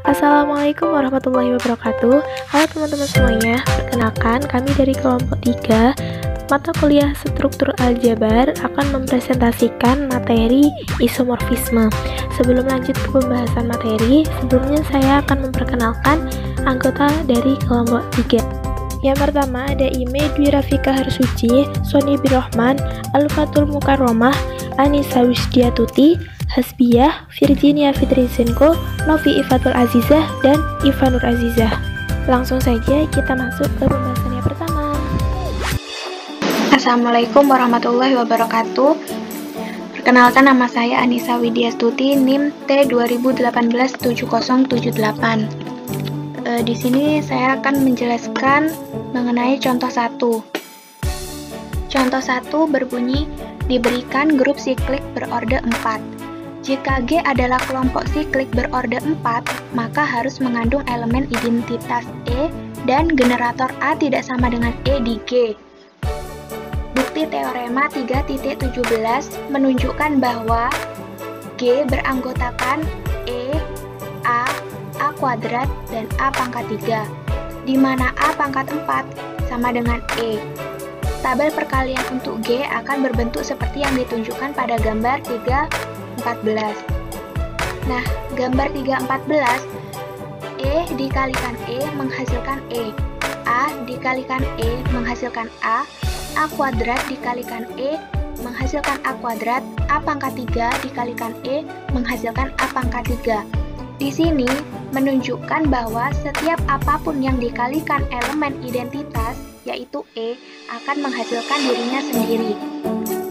Assalamualaikum warahmatullahi wabarakatuh. Halo teman-teman semuanya, perkenalkan kami dari kelompok 3 mata kuliah struktur aljabar akan mempresentasikan materi isomorfisme. Sebelum lanjut ke pembahasan materi, sebelumnya saya akan memperkenalkan anggota dari kelompok 3. Yang pertama ada Ime Dwi Rafika Harsuci, Sony Birrohman, Alfatul Mukarromah, Anissa Wisdiatuti, Hasbiyah, Virginia Fitrizenko, Novi Ifatul Azizah, dan Ivanur Azizah. Langsung saja kita masuk ke pembahasan yang pertama. Assalamualaikum warahmatullahi wabarakatuh. Perkenalkan, nama saya Anissa Widiastuti, NIM T 2018-7078. Di sini saya akan menjelaskan mengenai contoh 1. Contoh 1 berbunyi, diberikan grup siklik berorde 4. Jika G adalah kelompok siklik berorde 4, maka harus mengandung elemen identitas E dan generator A tidak sama dengan E di G. Bukti teorema 3.17 menunjukkan bahwa G beranggotakan E, A kuadrat, dan A pangkat 3, di mana A pangkat 4 sama dengan E. Tabel perkalian untuk G akan berbentuk seperti yang ditunjukkan pada gambar 3.14. Nah, gambar 3.14, E dikalikan E menghasilkan E, A dikalikan E menghasilkan A kuadrat dikalikan E menghasilkan A kuadrat, A pangkat 3 dikalikan E menghasilkan A pangkat 3. Di sini menunjukkan bahwa setiap apapun yang dikalikan elemen identitas, yaitu E, akan menghasilkan dirinya sendiri.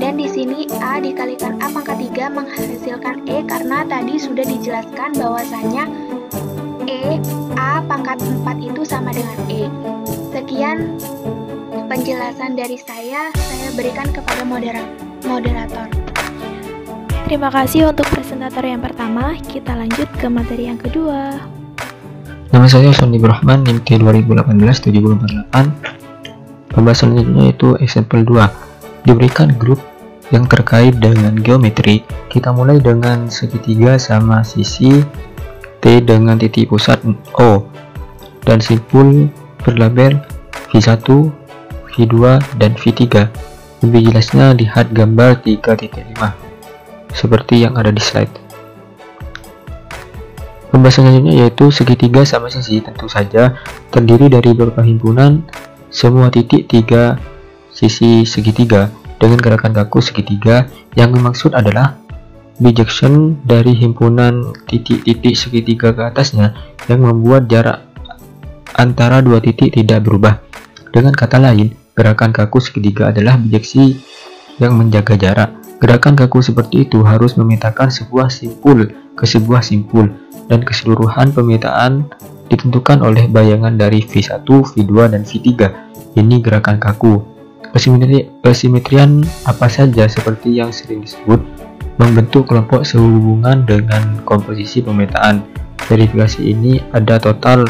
Dan di sini A dikalikan A pangkat 3 menghasilkan E karena tadi sudah dijelaskan bahwasanya E, A pangkat 4 itu sama dengan E. Sekian penjelasan dari saya berikan kepada moderator. Terima kasih untuk presentator yang pertama. Kita lanjut ke materi yang kedua. Nama saya Sony Birrohman, NIM T 2018-7048. Pembahasan selanjutnya yaitu example 2. Diberikan grup yang terkait dengan geometri. Kita mulai dengan segitiga sama sisi T dengan titik pusat O dan simpul berlabel V1, V2, dan V3. Lebih jelasnya lihat gambar 3.5 seperti yang ada di slide. Pembahasan selanjutnya yaitu segitiga sama sisi. Tentu saja terdiri dari beberapa himpunan semua titik 3 sisi segitiga dengan gerakan kaku segitiga. Yang dimaksud adalah bijection dari himpunan titik-titik segitiga ke atasnya yang membuat jarak antara dua titik tidak berubah. Dengan kata lain, gerakan kaku segitiga adalah bijeksi yang menjaga jarak. Gerakan kaku seperti itu harus memetakan sebuah simpul ke sebuah simpul, dan keseluruhan pemetaan ditentukan oleh bayangan dari V1, V2, dan V3. Ini gerakan kaku. Kesimetrian apa saja seperti yang sering disebut membentuk kelompok sehubungan dengan komposisi pemetaan. Verifikasi ini ada total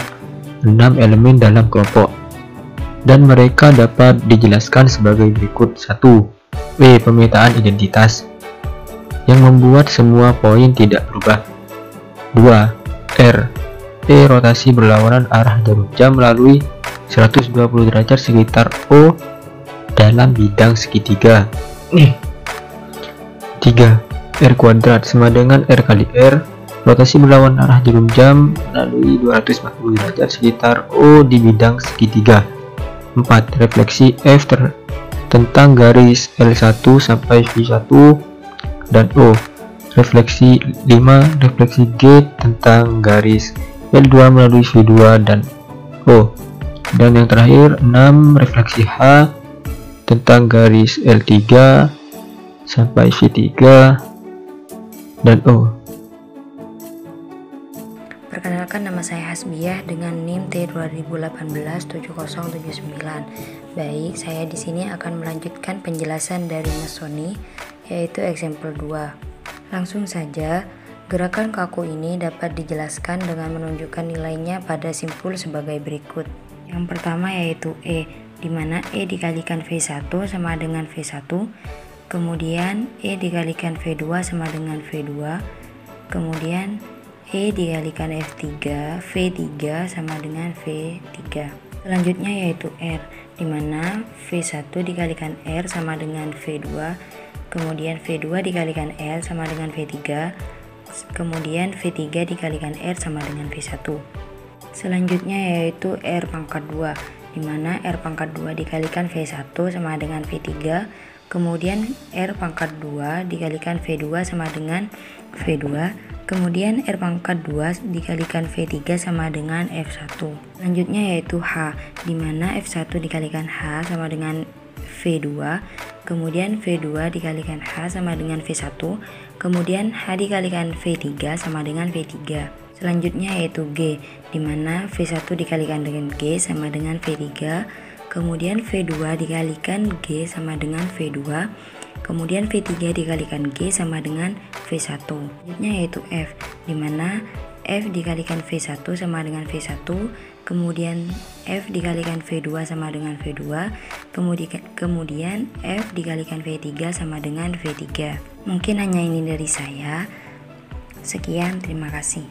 6 elemen dalam kelompok, dan mereka dapat dijelaskan sebagai berikut. 1. W. Pemetaan identitas yang membuat semua poin tidak berubah. 2. R. E. Rotasi berlawanan arah jarum jam melalui 120 derajat sekitar O dalam bidang segitiga. 3. R kuadrat sama dengan R kali R. Rotasi berlawanan arah jarum jam melalui 240 derajat sekitar O di bidang segitiga. 4. Refleksi F tentang garis L1 sampai V1 dan O. Refleksi 5. Refleksi G tentang garis L2 melalui V2 dan O. Dan yang terakhir 6. Refleksi H tentang garis L3 sampai V3 dan O. Perkenalkan, nama saya Hasbiyah dengan NIM T 2018-7079. Baik, saya di sini akan melanjutkan penjelasan dari Mas Sony, yaitu example 2. Langsung saja, gerakan kaku ini dapat dijelaskan dengan menunjukkan nilainya pada simpul sebagai berikut. Yang pertama yaitu E, di mana E dikalikan V1 sama dengan V1, kemudian E dikalikan V2 sama dengan V2, kemudian E dikalikan F3, V3 sama dengan V3. Selanjutnya yaitu R, dimana V1 dikalikan R sama dengan V2, kemudian V2 dikalikan R sama dengan V3, kemudian V3 dikalikan R sama dengan V1. Selanjutnya yaitu R pangkat 2, dimana R pangkat 2 dikalikan V1 sama dengan V3, kemudian R pangkat 2 dikalikan V2 sama dengan V2, kemudian R pangkat 2 dikalikan V3 sama dengan F1. Selanjutnya yaitu H, dimana F1 dikalikan H sama dengan V2, kemudian V2 dikalikan H sama dengan V1, kemudian H dikalikan V3 sama dengan V3. Selanjutnya yaitu G, dimana V1 dikalikan dengan G sama dengan V3, kemudian V2 dikalikan G sama dengan V2, kemudian V3 dikalikan G sama dengan V1. Selanjutnya yaitu F, dimana F dikalikan V1 sama dengan V1, kemudian F dikalikan V2 sama dengan V2, kemudian F dikalikan V3 sama dengan V3. Mungkin hanya ini dari saya. Sekian, terima kasih.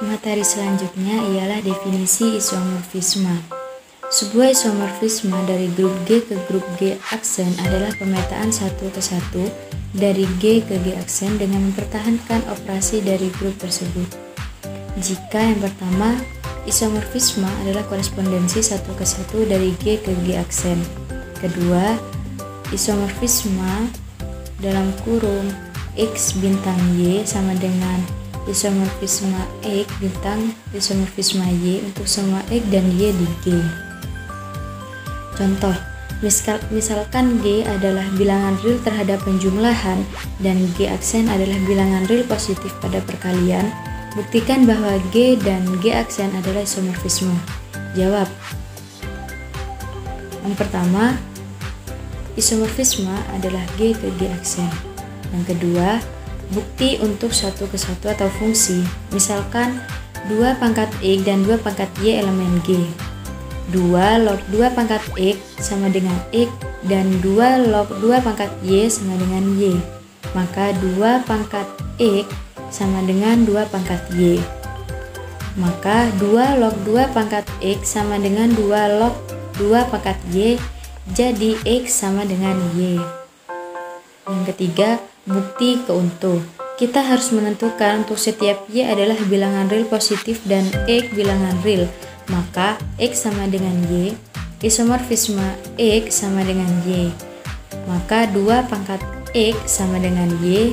Materi selanjutnya ialah definisi isomorfisme. Sebuah isomorfisme dari grup G ke grup G aksen adalah pemetaan satu ke satu dari G ke G aksen dengan mempertahankan operasi dari grup tersebut. Jika yang pertama, isomorfisme adalah korespondensi satu ke satu dari G ke G aksen. Kedua, isomorfisme dalam kurung X bintang Y sama dengan isomorfisme X bintang isomorfisme Y untuk semua X dan Y di G. Contoh, misalkan G adalah bilangan real terhadap penjumlahan dan G aksen adalah bilangan real positif pada perkalian, buktikan bahwa G dan G aksen adalah isomorfisme. Jawab. Yang pertama, isomorfisme adalah G ke G aksen. Yang kedua, bukti untuk satu ke satu atau fungsi, misalkan 2 pangkat X dan 2 pangkat Y elemen G. 2 log 2 pangkat X sama dengan X dan 2 log 2 pangkat Y sama dengan Y. Maka 2 pangkat X sama dengan 2 pangkat Y. Maka 2 log 2 pangkat X sama dengan 2 log 2 pangkat Y, jadi X sama dengan Y. Yang ketiga, bukti keuntuh. Kita harus menentukan untuk setiap Y adalah bilangan real positif dan X bilangan real. Maka X sama dengan Y, isomorfisme X sama dengan Y. Maka 2 pangkat X sama dengan Y,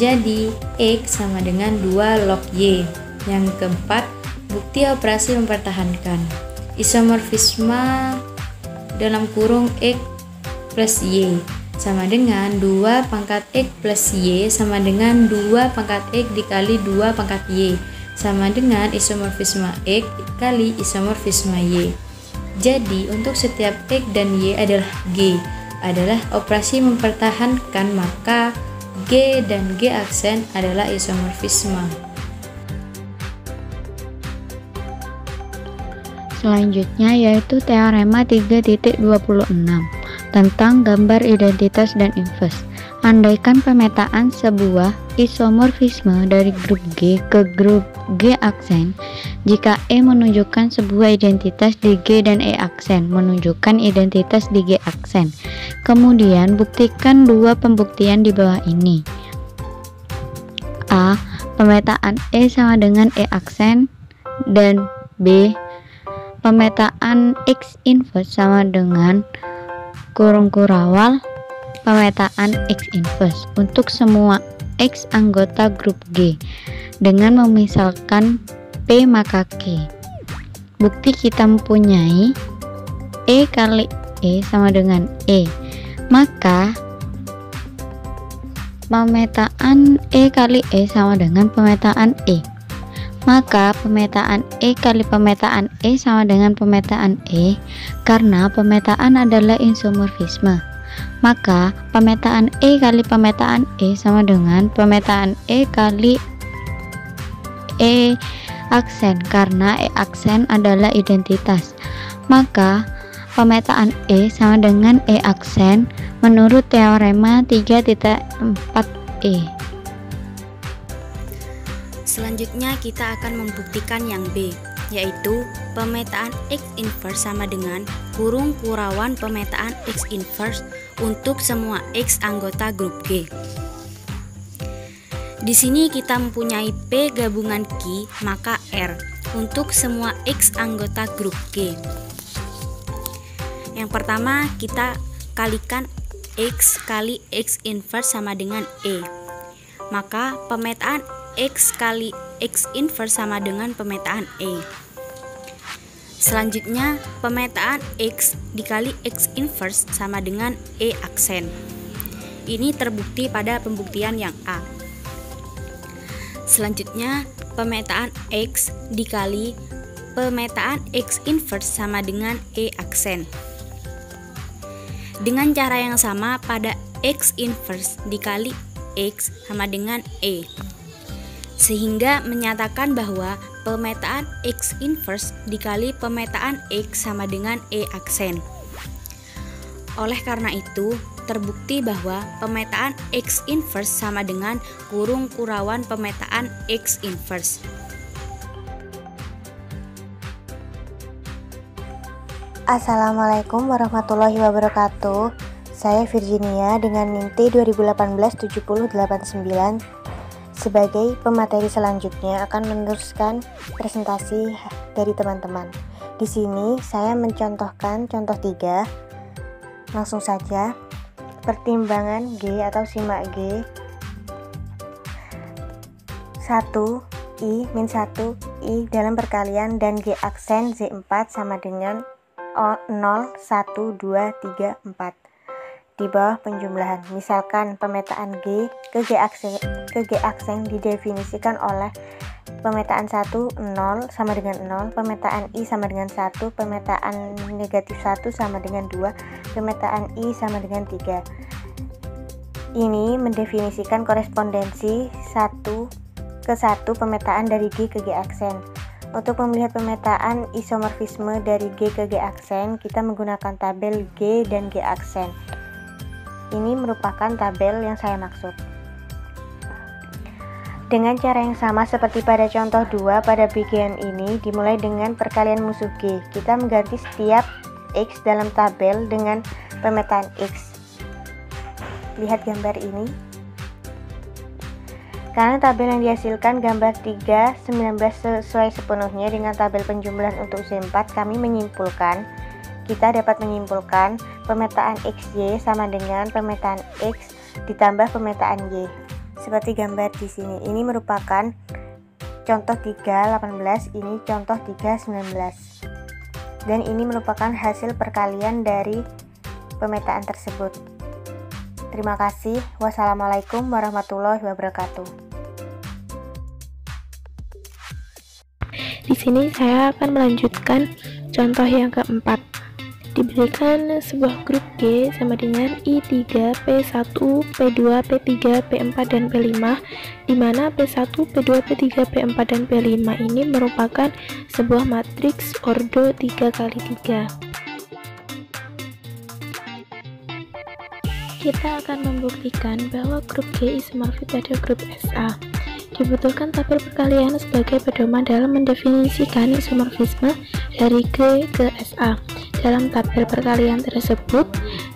jadi X sama dengan 2 log Y. Yang keempat, bukti operasi mempertahankan. Isomorfisme dalam kurung X plus Y sama dengan 2 pangkat X plus Y sama dengan 2 pangkat X dikali 2 pangkat Y sama dengan isomorfisme X kali isomorfisme Y. Jadi untuk setiap X dan Y adalah G adalah operasi mempertahankan, maka G dan G aksen adalah isomorfisme. Selanjutnya yaitu teorema 3.26 tentang gambar identitas dan inverse. Andaikan pemetaan sebuah isomorfisme dari grup G ke grup G aksen, jika E menunjukkan sebuah identitas di G dan E aksen menunjukkan identitas di G aksen. Kemudian buktikan dua pembuktian di bawah ini. A. Pemetaan E sama dengan E aksen, dan B. Pemetaan X inverse sama dengan kurung kurawal pemetaan X inverse untuk semua X anggota grup G dengan memisalkan P maka Q. Bukti kita mempunyai E kali E sama dengan E, maka pemetaan E kali E sama dengan pemetaan E. Maka pemetaan E kali pemetaan E sama dengan pemetaan E, karena pemetaan adalah isomorfisme. Maka pemetaan E kali pemetaan E sama dengan pemetaan E kali E aksen, karena E aksen adalah identitas. Maka pemetaan E sama dengan E aksen menurut teorema 3.4e. Selanjutnya kita akan membuktikan yang B, yaitu pemetaan X inverse sama dengan kurung kurawan pemetaan X inverse untuk semua X anggota grup G. Di sini kita mempunyai P gabungan Q, maka R untuk semua X anggota grup G. Yang pertama kita kalikan X kali X inverse sama dengan E. Maka pemetaan X kali X inverse sama dengan pemetaan E. Selanjutnya pemetaan X dikali X inverse sama dengan E aksen. Ini terbukti pada pembuktian yang A. Selanjutnya pemetaan X dikali pemetaan X inverse sama dengan E aksen. Dengan cara yang sama pada X inverse dikali X sama dengan E, sehingga menyatakan bahwa pemetaan X inverse dikali pemetaan X sama dengan E aksen. Oleh karena itu, terbukti bahwa pemetaan X inverse sama dengan kurung kurawan pemetaan X inverse. Assalamualaikum warahmatullahi wabarakatuh. Saya Virginia dengan NIM T 2018-7089 sebagai pemateri selanjutnya akan meneruskan presentasi dari teman-teman. Di sini saya mencontohkan contoh 3. Langsung saja. Pertimbangan G atau simak G 1 I min 1 I dalam perkalian dan G aksen Z4 sama dengan 0, 1, 2, 3, 4 di bawah penjumlahan. Misalkan pemetaan G ke G aksen didefinisikan oleh pemetaan 1 0 sama dengan 0, pemetaan I sama dengan 1, pemetaan negatif 1 sama dengan 2, pemetaan I sama dengan 3. Ini mendefinisikan korespondensi 1 ke 1 pemetaan dari G ke G aksen. Untuk melihat pemetaan isomorfisme dari G ke G aksen, kita menggunakan tabel G dan G aksen. Ini merupakan tabel yang saya maksud. Dengan cara yang sama seperti pada contoh 2, pada bagian ini dimulai dengan perkalian musuh G. Kita mengganti setiap X dalam tabel dengan pemetaan X. Lihat gambar ini. Karena tabel yang dihasilkan gambar 3, 19 sesuai sepenuhnya dengan tabel penjumlahan untuk Z4, kita dapat menyimpulkan pemetaan XY sama dengan pemetaan X ditambah pemetaan Y. Seperti gambar di sini. Ini merupakan contoh 3, 18, ini contoh 3, 19. Dan ini merupakan hasil perkalian dari pemetaan tersebut. Terima kasih. Wassalamualaikum warahmatullahi wabarakatuh. Di sini saya akan melanjutkan contoh yang keempat. Diberikan sebuah grup G sama dengan I3, P1, P2, P3, P4, dan P5, di mana P1, P2, P3, P4, dan P5 ini merupakan sebuah matriks ordo 3x3. Kita akan membuktikan bahwa grup G isomorfik pada grup SA. Dibutuhkan tabel perkalian sebagai pedoman dalam mendefinisikan isomorfisme dari G ke SA. Dalam tabel perkalian tersebut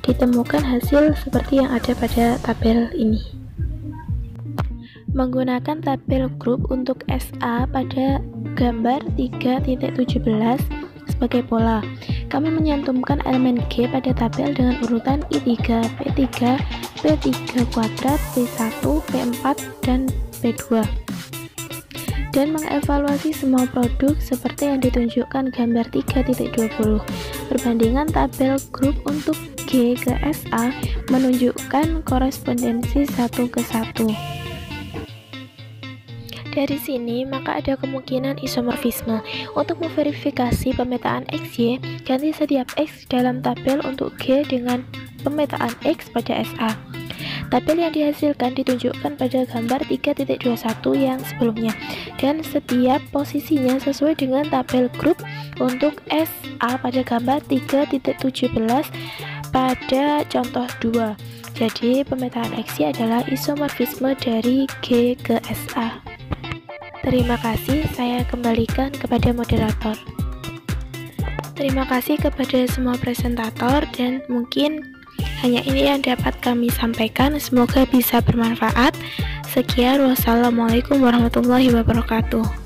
ditemukan hasil seperti yang ada pada tabel ini. Menggunakan tabel grup untuk SA pada gambar 3.17 sebagai pola, kami menyantumkan elemen G pada tabel dengan urutan I3, P3, P3 kuadrat, P1, P4, dan P2, dan mengevaluasi semua produk seperti yang ditunjukkan gambar 3.20. Perbandingan tabel grup untuk G ke SA menunjukkan korespondensi 1 ke 1. Dari sini, maka ada kemungkinan isomorfisme. Untuk memverifikasi pemetaan XY, ganti setiap X dalam tabel untuk G dengan pemetaan X pada SA. Tabel yang dihasilkan ditunjukkan pada gambar 3.21 yang sebelumnya, dan setiap posisinya sesuai dengan tabel grup untuk SA pada gambar 3.17 pada contoh 2. Jadi, pemetaan XY adalah isomorfisme dari G ke SA. Terima kasih, saya kembalikan kepada moderator. Terima kasih kepada semua presentator dan mungkin hanya ini yang dapat kami sampaikan. Semoga bisa bermanfaat. Sekian, wassalamualaikum warahmatullahi wabarakatuh.